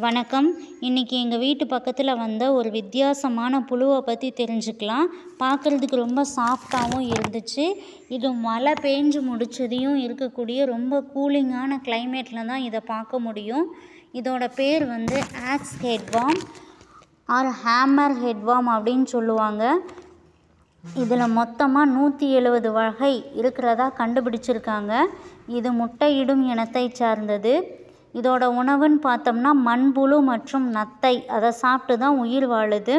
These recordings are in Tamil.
வணக்கம். இன்றைக்கி எங்கள் வீட்டு பக்கத்தில் வந்த ஒரு வித்தியாசமான புழுவை பற்றி தெரிஞ்சுக்கலாம். பார்க்குறதுக்கு ரொம்ப சாஃப்டாகவும் இருந்துச்சு. இது மழை பெஞ்சு முடிச்சதையும் இருக்கக்கூடிய ரொம்ப கூலிங்கான கிளைமேட்டில் தான் இதை பார்க்க முடியும். இதோட பேர் வந்து ஆக்ஸ் ஹெட்வார்ம் ஆர் ஹேமர் ஹெட்வார்ம் அப்படின்னு சொல்லுவாங்க. இதில் மொத்தமாக 170 வகை இருக்கிறதா கண்டுபிடிச்சிருக்காங்க. இது முட்டையிடும் இனத்தை சார்ந்தது. இதோட உணவுன்னு பார்த்தோம்னா மண்புழு மற்றும் நத்தை, அதை சாப்பிட்டு தான் உயிர் வாழுது.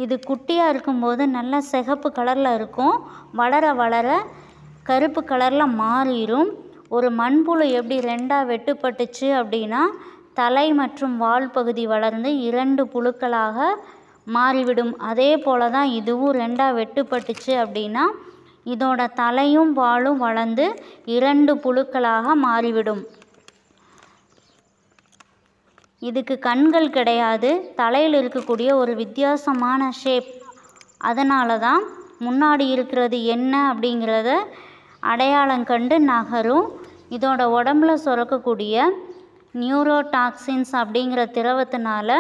இது குட்டியாக இருக்கும்போது நல்லா சிகப்பு கலரில் இருக்கும். வளர வளர கருப்பு கலரில் மாறிடும். ஒரு மண்புழு எப்படி ரெண்டாக வெட்டுப்பட்டுச்சு அப்படின்னா தலை மற்றும் வால் பகுதி வளர்ந்து 2 புழுக்களாக மாறிவிடும். அதே போல் தான் இதுவும் ரெண்டாக வெட்டுப்பட்டுச்சு அப்படின்னா இதோட தலையும் வாலும் வளர்ந்து 2 புழுக்களாக மாறிவிடும். இதுக்கு கண்கள் கிடையாது. தலையில் இருக்கக்கூடிய ஒரு வித்தியாசமான ஷேப். அதனால தான் முன்னாடி இருக்கிறது என்ன அப்படிங்கிறத அடையாளம் கண்டு நகரும். இதோட உடம்புல சுரக்கக்கூடிய நியூரோடாக்சின்ஸ் அப்படிங்கிற திரவத்தினால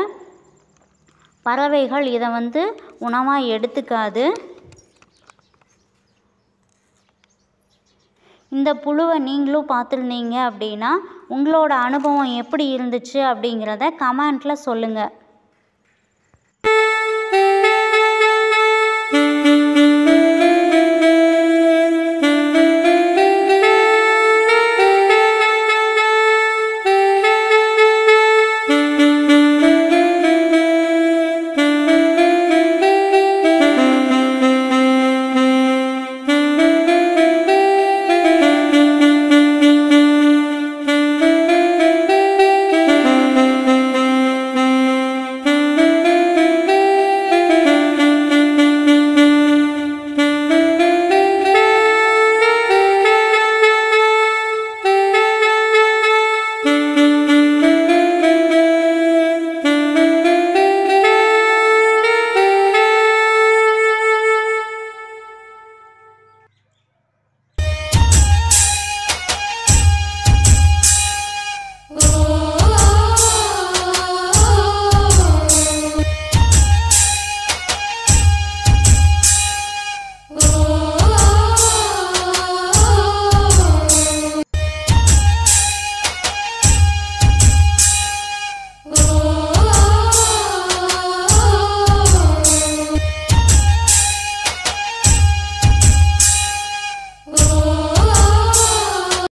பறவைகள் இதை வந்து உணவாக எடுத்துக்காது. இந்த புழுவை நீங்களும் பார்த்துருந்தீங்க அப்படின்னா உங்களோட அனுபவம் எப்படி இருந்துச்சு அப்படிங்கிறத கமெண்ட்டில் சொல்லுங்கள்.